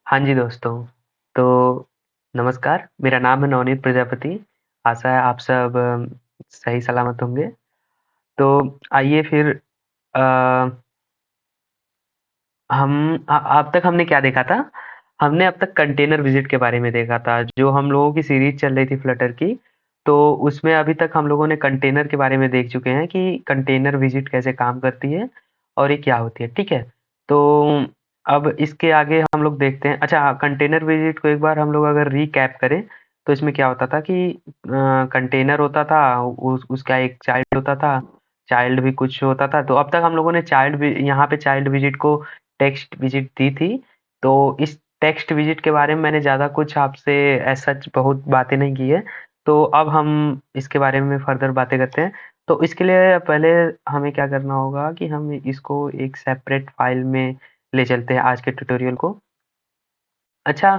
हाँ जी दोस्तों, तो नमस्कार, मेरा नाम है नवनीत प्रजापति। आशा है आप सब सही सलामत होंगे। तो आइए फिर अ, अब तक हमने क्या देखा था? हमने अब तक कंटेनर विज़िट के बारे में देखा था, जो हम लोगों की सीरीज़ चल रही थी फ्लटर की। तो उसमें अभी तक हम लोगों ने कंटेनर के बारे में देख चुके हैं कि कंटेनर विज़िट कैसे काम करती है और ये क्या होती है, ठीक है? तो अब इसके आगे हम लोग देखते हैं। अच्छा हाँ, कंटेनर विज़िट को एक बार हम लोग अगर रिकैप करें, तो इसमें क्या होता था कि कंटेनर होता था, उसका एक चाइल्ड होता था, चाइल्ड भी कुछ होता था। तो अब तक हम लोगों ने यहाँ पे चाइल्ड विज़िट को टेक्स्ट विज़िट दी थी। तो इस टेक्स्ट विज़िट के बारे में मैंने ज़्यादा कुछ आपसे एज़ सच बहुत बातें नहीं की है। तो अब हम इसके बारे में फर्दर बातें करते हैं। तो इसके लिए पहले हमें क्या करना होगा कि हम इसको एक सेपरेट फ़ाइल में ले चलते हैं आज के ट्यूटोरियल को। अच्छा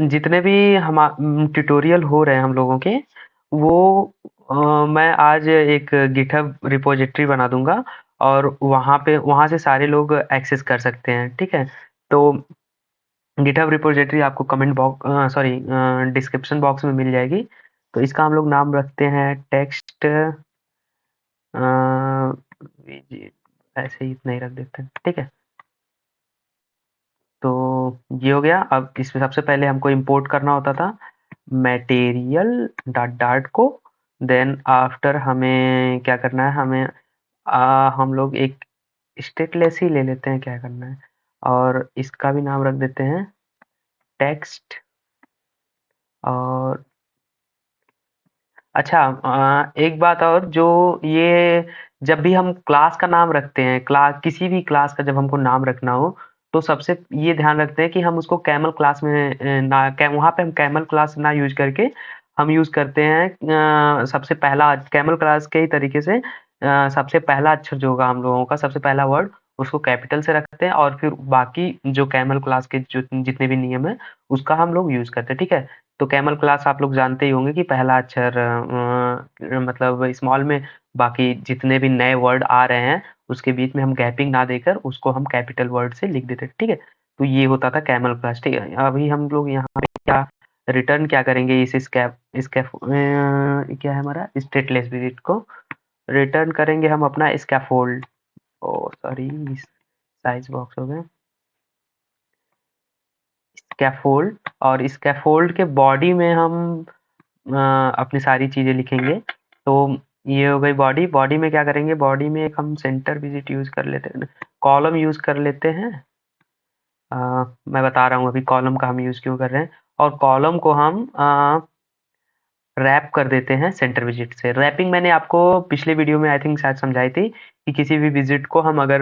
जितने भी ट्यूटोरियल हो रहे हैं हम लोगों के, वो मैं आज एक गिटहब रिपॉज़िटरी बना दूँगा और वहाँ से सारे लोग एक्सेस कर सकते हैं, ठीक है? तो गिटहब रिपॉज़िटरी आपको डिस्क्रिप्शन बॉक्स में मिल जाएगी। तो इसका हम लोग नाम रखते हैं टेक्स्ट विज़िट, ऐसे ही इतना ही रख देते हैं, ठीक है? तो ये हो गया। अब इसमें सबसे पहले हमको इंपोर्ट करना होता था मटेरियल डॉट डॉट को। देन आफ्टर हमें क्या करना है, हम लोग एक स्टेटलेस ही ले लेते हैं, क्या करना है, और इसका भी नाम रख देते हैं टेक्स्ट। और अच्छा एक बात और, जो ये जब भी हम क्लास का नाम रखते हैं, क्लास किसी भी क्लास का जब हमको नाम रखना हो, तो सबसे ये ध्यान रखते हैं कि हम उसको कैमल क्लास में ना कै वहाँ पे हम कैमल क्लास ना यूज़ करके हम यूज़ करते हैं सबसे पहला कैमल क्लास के ही तरीके से सबसे पहला अक्षर जो होगा हम लोगों का, सबसे पहला वर्ड उसको कैपिटल से रखते हैं और फिर बाकी जो कैमल क्लास के जो जितने भी नियम हैं, उसका हम लोग यूज़ करते हैं, ठीक है? तो कैमल क्लास आप लोग जानते ही होंगे कि पहला अक्षर मतलब स्मॉल में, बाकी जितने भी नए वर्ड आ रहे हैं उसके बीच में हम गैपिंग ना देकर उसको हम कैपिटल वर्ड से लिख देते हैं, ठीक है? तो ये होता था कैमल क्लास, ठीक है? अभी हम लोग यहाँ पे क्या रिटर्न क्या करेंगे, क्या है हमारा स्टेटलेस विजिट को रिटर्न करेंगे हम अपना स्कैफोल्ड। ओ सॉरी, साइज बॉक्स हो गया स्कैफोल्ड। और स्कैफोल्ड के बॉडी में हम अपनी सारी चीज़ें लिखेंगे। तो ये हो गई बॉडी। बॉडी में क्या करेंगे, बॉडी में एक हम सेंटर विजिट यूज़ कर लेते हैं, कॉलम यूज़ कर लेते हैं। अ, मैं बता रहा हूँ अभी कॉलम का हम यूज़ क्यों कर रहे हैं। और कॉलम को हम रैप कर देते हैं सेंटर विजिट से। रैपिंग मैंने आपको पिछले वीडियो में आई थिंक शायद समझाई थी कि किसी भी विजिट को हम अगर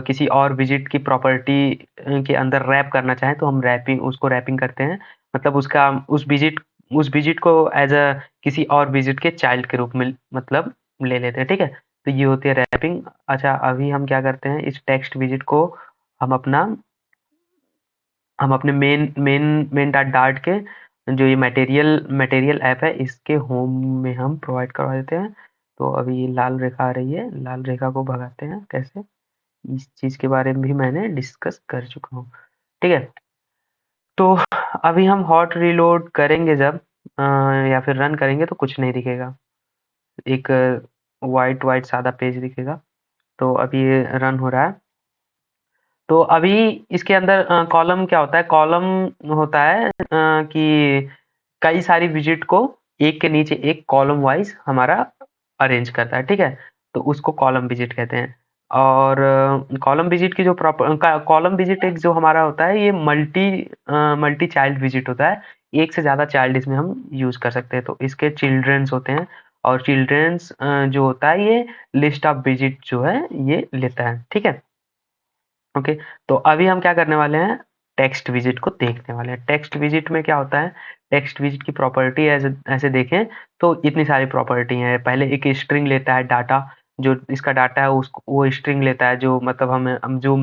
किसी और विजिट की प्रॉपर्टी के अंदर रैप करना चाहें तो हम रैपिंग करते हैं। मतलब उसका उस विजिट को एज अ किसी और विजिट के चाइल्ड के रूप में मतलब ले लेते हैं, ठीक है? तो ये होती है रैपिंग। अच्छा अभी हम क्या करते हैं, इस टेक्स्ट विजिट को हम अपना हम अपने मेन डॉट डार्ट के जो ये मटेरियल ऐप है इसके होम में हम प्रोवाइड करवा देते हैं। तो अभी ये लाल रेखा आ रही है, लाल रेखा को भगाते हैं कैसे, इस चीज़ के बारे में भी मैंने डिस्कस कर चुका हूँ, ठीक है? तो अभी हम हॉट रीलोड करेंगे जब या फिर रन करेंगे तो कुछ नहीं दिखेगा, एक वाइट वाइट सादा पेज दिखेगा। तो अभी ये रन हो रहा है। तो अभी इसके अंदर कॉलम क्या होता है, कॉलम होता है कि कई सारी विजिट को एक के नीचे एक कॉलम वाइज हमारा अरेंज करता है, ठीक है? तो उसको कॉलम विजिट कहते हैं। और कॉलम विजिट की जो कॉलम विजिट एक जो हमारा होता है, ये मल्टी चाइल्ड विजिट होता है। एक से ज़्यादा चाइल्ड इसमें हम यूज़ कर सकते हैं। तो इसके चिल्ड्रंस होते हैं और चिल्ड्रंस जो होता है ये लिस्ट ऑफ विजिट जो है ये लेता है, ठीक है? ओके। तो अभी हम क्या करने वाले हैं, टेक्स्ट विजिट को देखने वाले हैं। टेक्स्ट विजिट में क्या होता है, टेक्स्ट विजिट की प्रॉपर्टी ऐसे ऐसे देखें तो इतनी सारी प्रॉपर्टी हैं। पहले एक स्ट्रिंग लेता है डाटा, जो इसका डाटा है उसको वो स्ट्रिंग लेता है, जो मतलब हम जो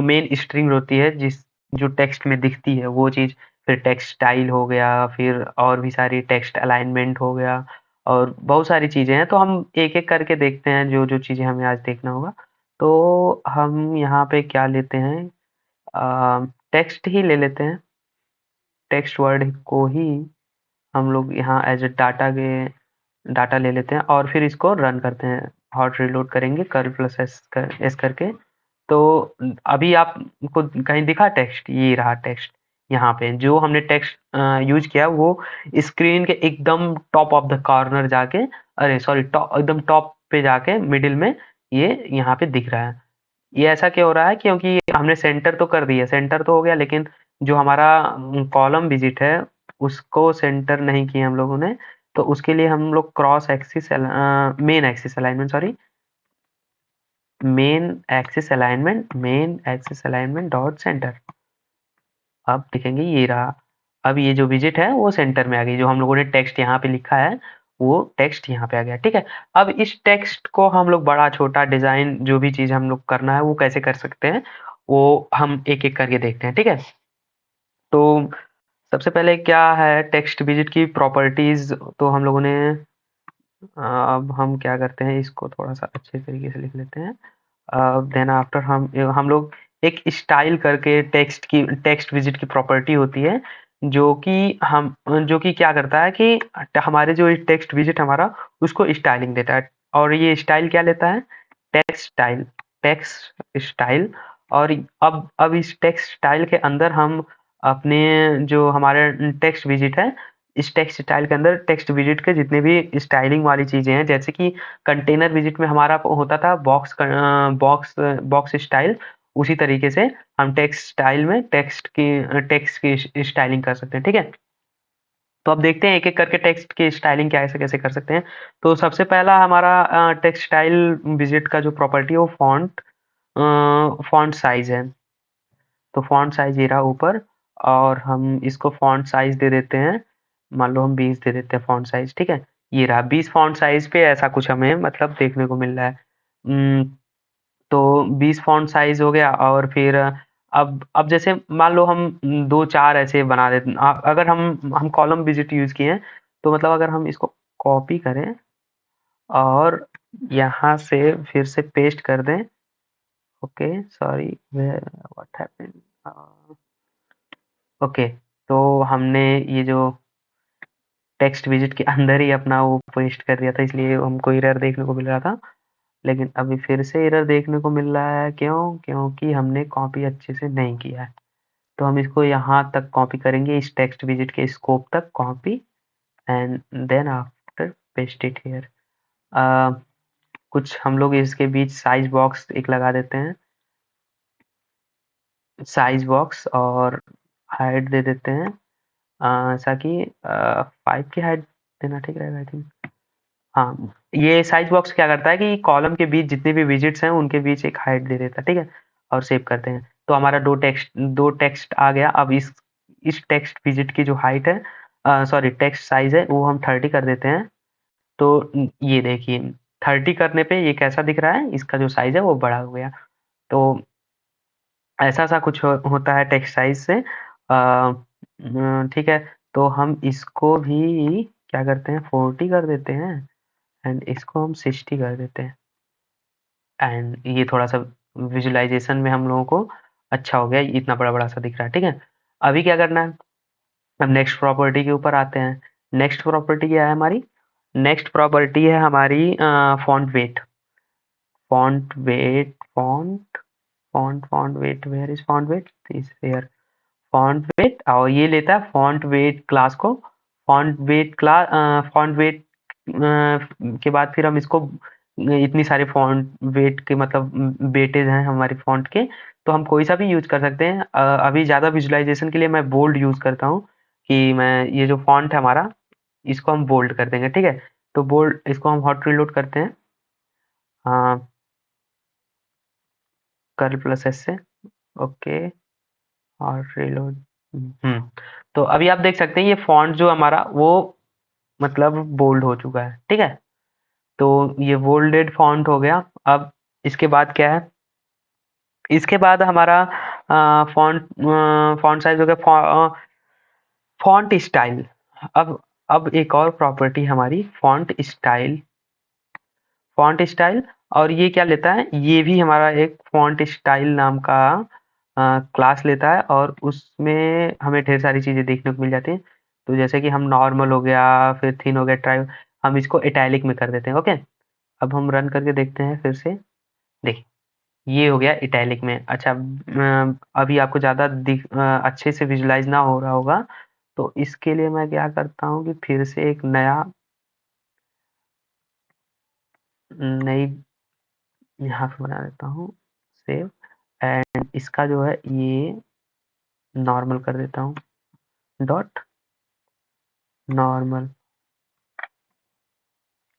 मेन स्ट्रिंग होती है जिस जो टेक्स्ट में दिखती है वो चीज़। फिर टेक्स्ट स्टाइल हो गया, फिर और भी सारी टेक्स्ट अलाइनमेंट हो गया और बहुत सारी चीज़ें हैं। तो हम एक-एक करके देखते हैं जो-जो चीज़ें हमें आज देखना होगा। तो हम यहाँ पे क्या लेते हैं, टेक्स्ट ही ले लेते हैं, टेक्स्ट वर्ड को ही हम लोग यहाँ एज ए डाटा ले लेते हैं और फिर इसको रन करते हैं। हॉट रीलोड करेंगे कर्ल प्लस एस करके, तो अभी आपको कहीं दिखा टेक्स्ट? ये रहा टेक्स्ट। यहाँ पे जो हमने टेक्स्ट यूज किया वो स्क्रीन के एकदम टॉप ऑफ द कॉर्नर जाके, अरे सॉरी, एकदम टॉप पे जाके मिडिल में ये यहाँ पे दिख रहा है। ये ऐसा क्यों हो रहा है? क्योंकि हमने सेंटर तो कर दिया, सेंटर तो हो गया, लेकिन जो हमारा कॉलम विजिट है उसको सेंटर नहीं किया हम लोगों ने। तो उसके लिए हम लोग cross axis main axis alignment, sorry, main axis alignment dot centre. अब देखेंगे ये रहा, अब ये जो विजिट है वो सेंटर में आ गई। जो हम लोगों ने टेक्स्ट यहाँ पे लिखा है वो टेक्स्ट यहाँ पे आ गया। ठीक है, अब इस टेक्स्ट को हम लोग बड़ा छोटा डिजाइन जो भी चीज हम लोग करना है वो कैसे कर सकते हैं, वो हम एक एक करके देखते हैं। ठीक है, तो सबसे पहले क्या है टेक्स्ट विजिट की प्रॉपर्टीज, तो हम लोगों ने अब हम क्या करते हैं, इसको थोड़ा सा अच्छे तरीके से लिख लेते हैं। देन आफ्टर हम लोग एक स्टाइल करके टेक्स्ट विजिट की प्रॉपर्टी होती है, जो कि क्या करता है कि हमारे जो टेक्स्ट विजिट हमारा उसको स्टाइलिंग देता है। और ये स्टाइल क्या लेता है? Text style. और अब इस टेक्स्ट स्टाइल के अंदर हम अपने जो हमारे टेक्स्ट विजिट है, इस टेक्स्ट स्टाइल के अंदर टेक्स्ट विजिट के जितने भी स्टाइलिंग वाली चीजें हैं, जैसे कि कंटेनर विजिट में हमारा होता था बॉक्स स्टाइल, उसी तरीके से हम टेक्स्ट स्टाइल में टेक्स्ट की स्टाइलिंग कर सकते हैं। ठीक है, तो अब देखते हैं एक एक करके टेक्स्ट की स्टाइलिंग कैसे कैसे कर सकते हैं। तो सबसे पहला हमारा टेक्स्ट स्टाइल विजिट का जो प्रॉपर्टी है वो फॉन्ट साइज है। तो फॉन्ट साइज ये रहा ऊपर, और हम इसको फॉन्ट साइज दे देते हैं, मान लो हम 20 दे देते हैं फॉन्ट साइज। ठीक है, ये रहा 20 फॉन्ट साइज पे ऐसा कुछ हमें मतलब देखने को मिल रहा है। तो 20 फॉन्ट साइज हो गया। और फिर अब जैसे मान लो हम 2-4 ऐसे बना देते, अगर हम कॉलम विजिट यूज किए हैं, तो मतलब अगर हम इसको कॉपी करें और यहाँ से फिर से पेस्ट कर दें, okay sorry what happened, okay, तो हमने ये जो टेक्स्ट विजिट के अंदर ही अपना वो पेस्ट कर दिया था, इसलिए हमको एरर देखने को मिल रहा था। लेकिन अभी फिर से एरर देखने को मिल रहा है, क्यों? क्योंकि हमने कॉपी अच्छे से नहीं किया है। तो हम इसको यहाँ तक कॉपी करेंगे, इस टेक्स्ट विजिट के स्कोप तक copy, and then after paste it here. कुछ हम लोग इसके बीच साइज बॉक्स एक लगा देते हैं, साइज बॉक्स, और हाइट दे देते हैं ऐसा कि 5 की हाइट देना ठीक रहेगा आई थिंक। हाँ, ये साइज बॉक्स क्या करता है कि कॉलम के बीच जितने भी विजिट्स हैं उनके बीच एक हाइट दे देता है। ठीक है, और सेव करते हैं, तो हमारा दो टेक्स्ट आ गया। अब इस टेक्स्ट विजिट की जो हाइट है, सॉरी टेक्स्ट साइज है, वो हम 30 कर देते हैं। तो ये देखिए 30 करने पे ये कैसा दिख रहा है, इसका जो साइज है वो बड़ा हो गया। तो ऐसा कुछ होता है टेक्स्ट साइज से। ठीक है, तो हम इसको भी क्या करते हैं, 40 कर देते हैं, एंड इसको हम 60 कर देते हैं। एंड ये थोड़ा सा विजुअलाइजेशन में हम लोगों को अच्छा हो गया, इतना बड़ा बड़ा सा दिख रहा है। ठीक है, अभी क्या करना है, अब नेक्स्ट प्रॉपर्टी के ऊपर आते हैं। नेक्स्ट प्रॉपर्टी क्या है हमारी? नेक्स्ट प्रॉपर्टी है हमारी font weight. Font weight, font weight, where is font weight, this where font weight. और ये लेता है फॉन्ट वेट क्लास को। फॉन्ट वेट के बाद फिर हम इसको इतनी सारे फॉन्ट वेट के मतलब वेटेज हैं हमारे फॉन्ट के, तो हम कोई सा भी यूज कर सकते हैं। अभी ज़्यादा विजुअलाइजेशन के लिए मैं बोल्ड यूज करता हूँ, कि मैं ये जो फॉन्ट है हमारा इसको हम बोल्ड कर देंगे। ठीक है, तो बोल्ड इसको हम हॉट रीलोड करते हैं कर्ल प्लस एस से, ओके, और रीलोड। तो अभी आप देख सकते हैं ये फॉन्ट जो हमारा वो मतलब बोल्ड हो चुका है। ठीक है, तो ये बोल्डेड फॉन्ट हो गया। अब इसके बाद क्या है, इसके बाद हमारा फॉन्ट फॉन्ट साइज हो गया, फॉन्ट स्टाइल। अब एक और प्रॉपर्टी हमारी फॉन्ट स्टाइल, फॉन्ट स्टाइल। और ये क्या लेता है, ये भी हमारा एक फॉन्ट स्टाइल नाम का क्लास लेता है और उसमें हमें ढेर सारी चीज़ें देखने को मिल जाती हैं। तो जैसे कि हम नॉर्मल हो गया, फिर थिन हो गया, ट्राई, हम इसको इटैलिक में कर देते हैं, ओके। अब हम रन करके देखते हैं फिर से। देखिए, ये हो गया इटैलिक में। अच्छा, अभी आपको ज़्यादा अच्छे से विजुलाइज़ ना हो रहा होगा, तो इसके लिए मैं क्या करता हूँ कि फिर से एक नई यहाँ पे बना देता हूँ, सेव, एंड इसका जो है ये नॉर्मल कर देता हूँ, डॉट नॉर्मल।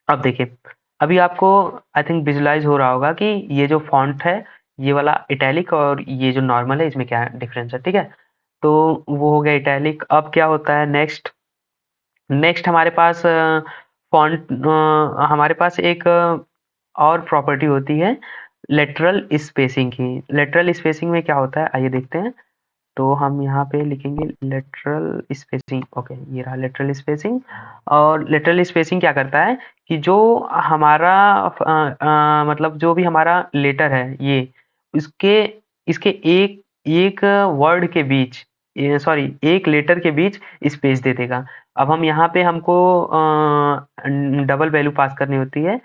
अब देखिए, अभी आपको आई थिंक विजुलाइज हो रहा होगा कि ये जो फॉन्ट है, ये वाला इटैलिक और ये जो नॉर्मल है, इसमें क्या डिफरेंस है, ठीक है। तो वो हो गया इटैलिक। अब क्या होता है नेक्स्ट, हमारे पास फॉन्ट, हमारे पास एक और प्रॉपर्टी होती है लेटरल स्पेसिंग की। लेटरल स्पेसिंग में क्या होता है, आइए देखते हैं। तो हम यहाँ पे लिखेंगे लेटरल स्पेसिंग, ओके, ये रहा लेटरल स्पेसिंग। और लेटरल स्पेसिंग क्या करता है कि जो हमारा मतलब जो भी हमारा लेटर है, ये इसके इसके एक एक वर्ड के बीच, सॉरी, एक लेटर के बीच स्पेस दे देगा। अब हम यहाँ पे हमको डबल वैल्यू पास करनी होती है,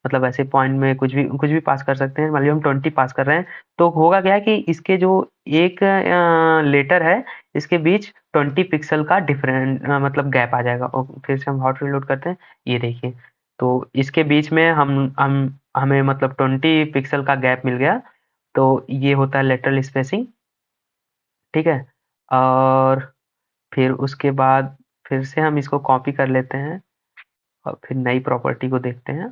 मतलब ऐसे पॉइंट में कुछ भी पास कर सकते हैं। मान लीजिए हम 20 पास कर रहे हैं, तो होगा क्या है कि इसके जो एक लेटर है, इसके बीच 20 पिक्सल का डिफरेंट मतलब गैप आ जाएगा। और फिर से हम हॉट रीलोड करते हैं, ये देखिए, तो इसके बीच में हमें मतलब 20 पिक्सल का गैप मिल गया। तो ये होता है लेटरल स्पेसिंग, ठीक है। और फिर उसके बाद फिर से हम इसको कॉपी कर लेते हैं और फिर नई प्रॉपर्टी को देखते हैं।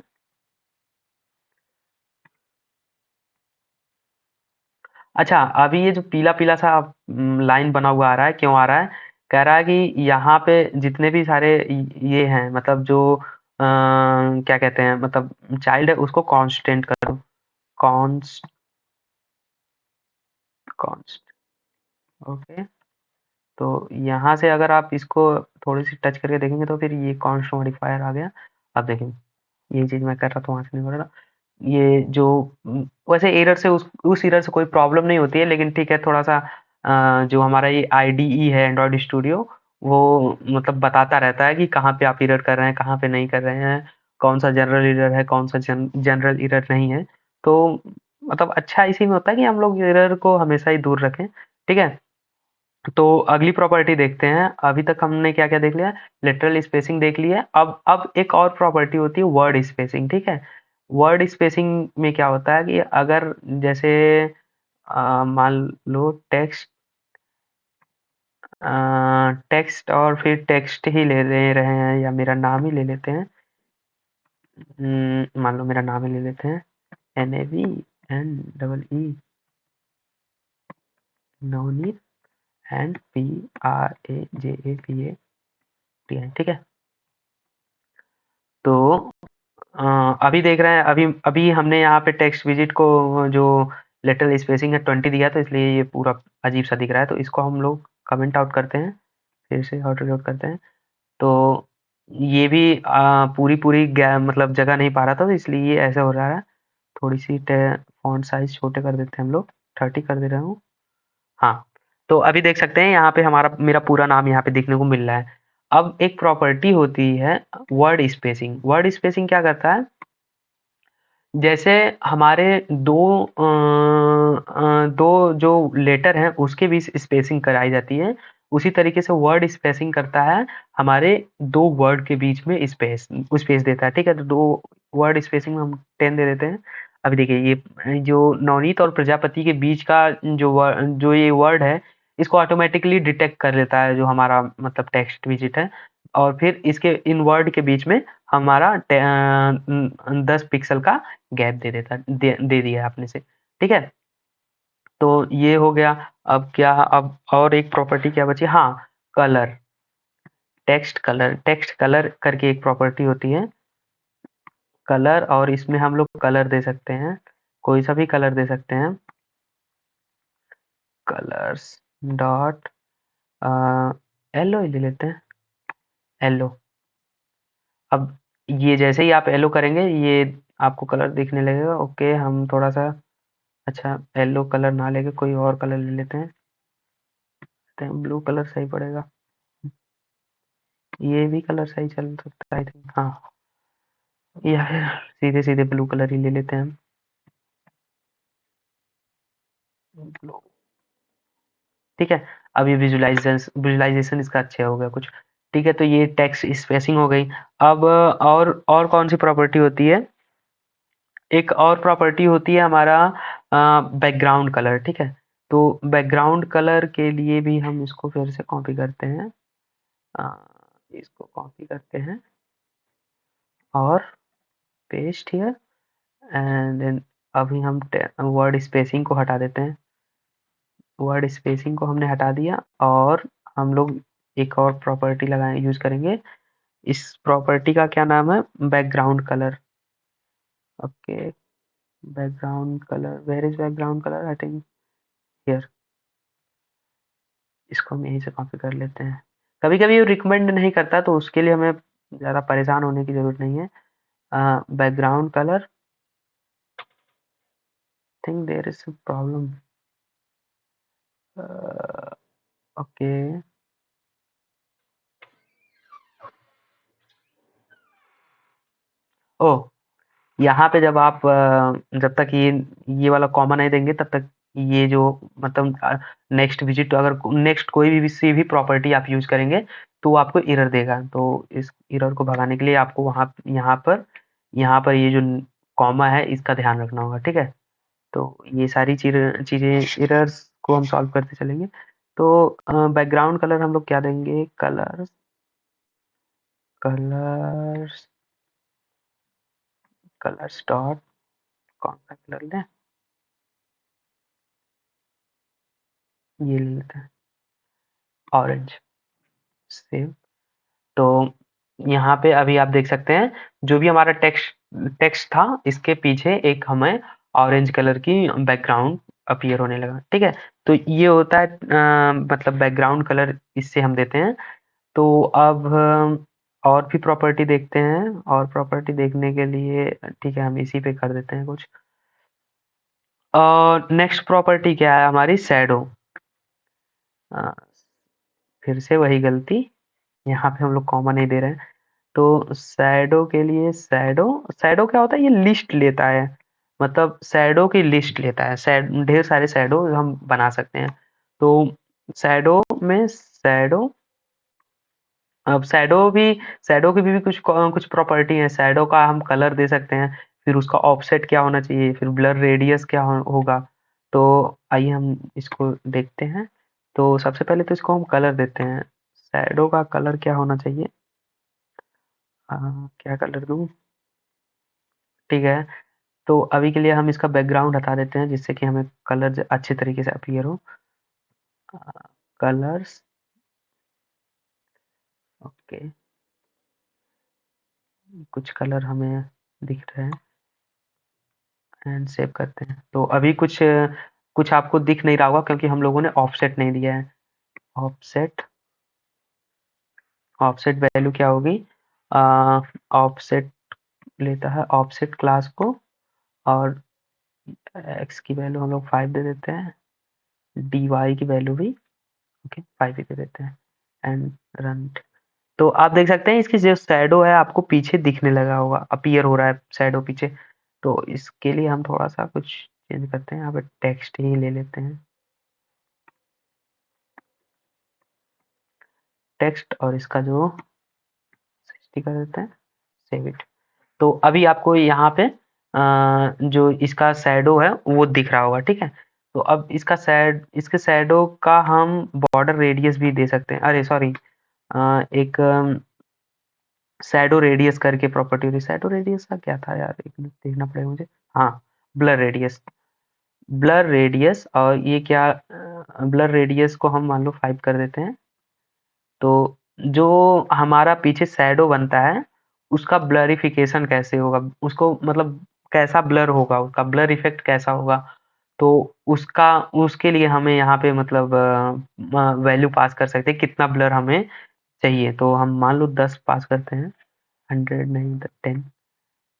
अच्छा, अभी ये जो पीला-पीला सा लाइन बना हुआ आ रहा है, क्यों आ रहा है? कह रहा है कि यहाँ पे जितने भी सारे ये हैं, मतलब जो क्या कहते हैं, मतलब चाइल्ड है, उसको कांस्टेंट कर दो। Const const okay. तो यहाँ से अगर आप इसको थोड़ी सी टच करके देखेंगे तो फिर ये कॉन्स्ट मॉडिफायर आ गया। अब देखें, ये चीज़ मैं कर रहा था, वहाँ से नहीं हो रहा था। ये जो वैसे एरर से उस एरर से कोई प्रॉब्लम नहीं होती है, लेकिन ठीक है, थोड़ा-सा जो हमारा ये आईडीई है एंड्रॉयड स्टूडियो, वो मतलब बताता रहता है कि कहाँ पे आप एरर कर रहे हैं, कहाँ पे नहीं कर रहे हैं, कौन-सा जनरल एरर है, कौन-सा जनरल एरर नहीं है। तो मतलब अच्छा इसी में होता है कि हम लोग एरर को हमेशा ही दूर रखें, ठीक है? तो अगली प्रॉपर्टी देखते हैं। अभी तक हमने क्या-क्या देख लिया? लिटरल स्पेसिंग देख लिया। अब एक और प्रॉपर्टी होती है वर्ड स्पेसिंग, ठीक है? वर्ड स्पेसिंग में क्या होता है कि अगर जैसे मान लो टेक्स्ट और फिर टेक्स्ट ही ले रहे हैं, या मेरा नाम ही ले लेते हैं। मान लो मेरा नाम ही ले लेते हैं, NAVNEE नवनीत, एंड PRAJAPATI, ठीक है। तो अभी देख रहे हैं, अभी अभी हमने यहाँ पे टेक्स्ट विजिट को जो लेटरल स्पेसिंग है 20 दिया, तो इसलिए ये पूरा अजीब सा दिख रहा है। तो इसको हम लोग कमेंट आउट करते हैं, फिर से ऑटो लोड करते हैं। तो ये भी पूरी मतलब जगह नहीं पा रहा था, तो इसलिए ये ऐसे हो रहा है। थोड़ी सी फॉन्ट साइज छोटे कर देते हैं हम लोग, 30 कर दे रहा हूँ। हाँ, तो अभी देख सकते हैं यहाँ पे हमारा मेरा पूरा नाम यहाँ पे देखने को मिल रहा है। अब एक प्रॉपर्टी होती है वर्ड स्पेसिंग। वर्ड स्पेसिंग क्या करता है, जैसे हमारे दो जो लेटर हैं उसके बीच स्पेसिंग कराई जाती है, उसी तरीके से वर्ड स्पेसिंग करता है हमारे दो वर्ड के बीच में स्पेस देता है, ठीक है। तो दो वर्ड स्पेसिंग में हम 10 दे देते हैं। अभी देखिए, ये जो नवनीत और प्रजापति के बीच का जो ये वर्ड है, इसको ऑटोमेटिकली डिटेक्ट कर लेता है जो हमारा मतलब टेक्स्ट विजिट है, और फिर इसके इन वर्ड के बीच में हमारा 10 पिक्सल का गैप दे दिया आपने से, ठीक है। तो ये हो गया। अब और एक प्रॉपर्टी क्या बची, हाँ, कलर, टेक्स्ट कलर करके एक प्रॉपर्टी होती है, कलर। और इसमें हम लोग कलर दे सकते हैं, कोई सा भी कलर दे सकते हैं। कलर्स डॉट येलो ले लेते हैं, येलो। अब ये जैसे ही आप येलो करेंगे, ये आपको कलर दिखने लगेगा, ओके। हम थोड़ा सा अच्छा, येलो कलर ना लेके कोई और कलर ले लेते हैं। ब्लू कलर सही पड़ेगा। ये भी कलर सही चल सकता है आई थिंक। हाँ, या फिर सीधे सीधे ब्लू कलर ही ले लेते हैं हम। ब्लू, ठीक है। अब ये विजुलाइजेशन विजुलाइजेशन इसका अच्छा हो गया कुछ। ठीक है, तो ये टेक्स्ट स्पेसिंग हो गई। अब और कौन सी प्रॉपर्टी होती है? एक और प्रॉपर्टी होती है हमारा बैकग्राउंड कलर, ठीक है। तो बैकग्राउंड कलर के लिए भी हम इसको फिर से कॉपी करते हैं। अ, इसको कॉपी करते हैं और पेस्ट हियर एंड देन अभी हम वर्ड स्पेसिंग को हटा देते हैं। वर्ड स्पेसिंग को हमने हटा दिया और हम लोग एक और प्रॉपर्टी लगाए यूज करेंगे। इस प्रॉपर्टी का क्या नाम है? Background colour. Okay, background colour, where is background colour? I think here. इसको हम यहीं से कॉपी कर लेते हैं। कभी कभी ये रिकमेंड नहीं करता, तो उसके लिए हमें ज़्यादा परेशान होने की ज़रूरत नहीं है। Background colour, think there is a problem. Okay, oh, यहाँ पे जब आप जब तक ये वाला कॉमा नहीं देंगे तब तक ये जो मतलब नेक्स्ट विजिट, अगर नेक्स्ट कोई भी सी भी प्रॉपर्टी आप यूज करेंगे तो वो आपको एरर देगा। तो इस एरर को भगाने के लिए आपको वहाँ यहाँ पर ये जो कॉमा है इसका ध्यान रखना होगा, ठीक है। तो ये सारी चीज़ें एरर्स को हम सॉल्व करते चलेंगे। तो बैकग्राउंड कलर हम लोग क्या देंगे? कलर्स, कलर्स, कलर्स डॉट, कौन सा कलर लें? ये ले लेते हैं, ऑरेंज। सेव। तो यहाँ पे अभी आप देख सकते हैं जो भी हमारा टेक्स्ट टेक्स्ट था इसके पीछे एक हमें ऑरेंज कलर की बैकग्राउंड अपीयर होने लगा, ठीक है। तो ये होता है मतलब बैकग्राउंड कलर इससे हम देते हैं। तो अब हम और भी प्रॉपर्टी देखते हैं। और प्रॉपर्टी देखने के लिए ठीक है हम इसी पे कर देते हैं कुछ। नेक्स्ट प्रॉपर्टी क्या है हमारी? शैडो। फिर से वही गलती, यहाँ पे हम लोग कॉमा नहीं दे रहे हैं। तो शैडो के लिए शैडो, शैडो क्या होता है? ये लिस्ट लेता है, मतलब शैडो की लिस्ट लेता है। ढेर सारे शैडो हम बना सकते हैं। तो शैडो में शैडो, अब शैडो की भी कुछ प्रॉपर्टी है। शैडो का हम कलर दे सकते हैं, फिर उसका ऑफसेट क्या होना चाहिए, फिर ब्लर रेडियस क्या होगा। तो आइए हम इसको देखते हैं। तो सबसे पहले तो इसको हम कलर देते हैं। शैडो का कलर क्या होना चाहिए? क्या कलर दूं? ठीक है, तो अभी के लिए हम इसका बैकग्राउंड हटा देते हैं जिससे कि हमें कलर अच्छे तरीके से अपीयर हो। कलर्स, ओके, कुछ कलर हमें दिख रहे हैं एंड सेव करते हैं। तो अभी कुछ कुछ आपको दिख नहीं रहा होगा क्योंकि हम लोगों ने ऑफसेट नहीं दिया है। ऑफसेट, ऑफसेट वैल्यू क्या होगी? ऑफसेट लेता है ऑफसेट क्लास को, और एक्स की वैल्यू हम लोग 5 दे देते हैं, डी वाई की वैल्यू भी ओके 5 ही दे देते हैं एंड रन। तो आप देख सकते हैं इसकी जो शैडो है आपको पीछे दिखने लगा होगा, अपीयर हो रहा है शैडो पीछे। तो इसके लिए हम थोड़ा सा कुछ चेंज करते हैं, यहाँ पे टेक्स्ट ही ले लेते हैं, टेक्स्ट, और इसका जो 60 कर देते हैं, सेव इट। तो अभी आपको यहाँ पे जो इसका शैडो है वो दिख रहा होगा, ठीक है। तो अब इसके शैडो का हम बॉर्डर रेडियस भी दे सकते हैं। अरे सॉरी, एक शैडो रेडियस करके प्रॉपर्टी होती है। शैडो रेडियस का क्या था यार, एक मिनट देखना पड़ेगा मुझे। हाँ, ब्लर रेडियस। ब्लर रेडियस, और ये क्या, ब्लर रेडियस को हम मान लो 5 कर देते हैं। तो जो हमारा पीछे शैडो बनता है उसका ब्लरिफिकेशन कैसे होगा, उसको मतलब कैसा ब्लर होगा, उसका ब्लर इफेक्ट कैसा होगा। तो उसका उसके लिए हमें यहाँ पे मतलब वैल्यू पास कर सकते हैं कितना ब्लर हमें चाहिए। तो हम मान लो 10 पास करते हैं, 100 नहीं 10।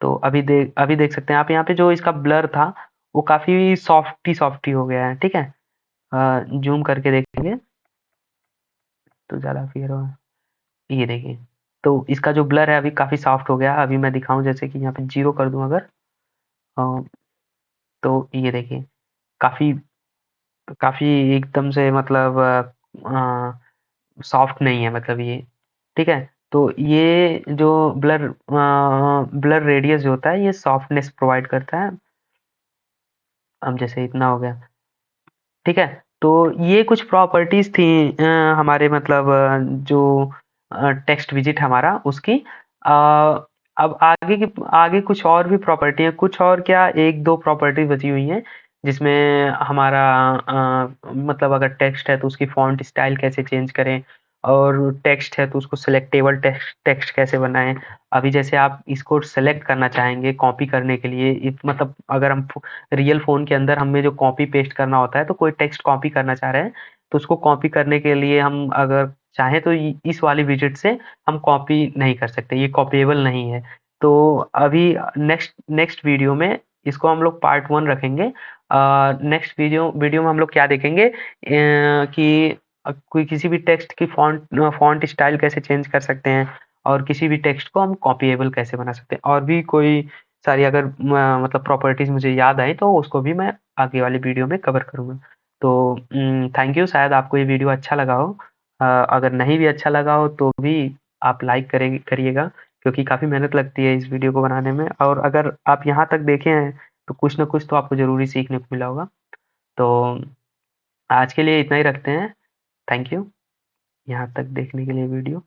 तो अभी देख सकते हैं आप यहाँ पे जो इसका ब्लर था वो काफ़ी सॉफ्टी हो गया है, ठीक है? ज़ूम करके देखेंगे तो ज़्यादा क्लियर होगा। ये देखिए, तो इसका जो ब्लर है अभी काफ़ी सॉफ्ट हो गया है। अभी मैं दिखाऊँ जैसे कि यहाँ पे 0 कर दूँ अगर अ, तो ये देखिए काफ़ी काफ़ी एकदम से मतलब सॉफ्ट नहीं है मतलब ये, ठीक है? तो ये जो ब्लर रेडियस जो होता है ये सॉफ्टनेस प्रोवाइड करता है। अब जैसे इतना हो गया, ठीक है? तो ये कुछ प्रॉपर्टीज़ थी हमारे मतलब जो टेक्स्ट विज़िट हमारा उसकी। अब आगे कुछ और भी प्रॉपर्टी है, कुछ और क्या 1-2 प्रॉपर्टी बची हुई हैं, जिसमें हमारा मतलब अगर टेक्स्ट है तो उसकी फ़ॉन्ट स्टाइल कैसे चेंज करें और टेक्स्ट है तो उसको सिलेक्टेबल टेक्स्ट टेक्स्ट कैसे बनाएँ। अभी जैसे आप इसको सेलेक्ट करना चाहेंगे कॉपी करने के लिए मतलब अगर हम रियल फ़ोन के अंदर हमें जो कॉपी पेस्ट करना होता है, तो कोई टेक्स्ट कॉपी करना चाह रहे हैं, तो उसको कॉपी करने के लिए हम अगर चाहें तो इस वाली विज़िट से हम कॉपी नहीं कर सकते, ये कॉपीएबल नहीं है। तो अभी नेक्स्ट नेक्स्ट वीडियो में इसको हम लोग पार्ट 1 रखेंगे। नेक्स्ट वीडियो वीडियो में हम लोग क्या देखेंगे कि कोई किसी भी टेक्स्ट की फ़ॉन्ट स्टाइल कैसे चेंज कर सकते हैं और किसी भी टेक्स्ट को हम कॉपीएबल कैसे बना सकते हैं और भी कोई सारी अगर मतलब प्रॉपर्टीज़ मुझे याद आई तो उसको भी मैं आगे वाली वीडियो में कवर करूँगा। तो थैंक यू शायद आपको ये वीडियो अच्छा लगा हो। अगर नहीं भी अच्छा लगा हो तो भी आप लाइक करिएगा क्योंकि काफ़ी मेहनत लगती है इस वीडियो को बनाने में और अगर आप यहाँ तक देखे हैं तो कुछ न कुछ तो आपको ज़रूर ही सीखने को मिला होगा। तो आज के लिए इतना ही रखते हैं। थैंक यू यहाँ तक देखने के लिए वीडियो।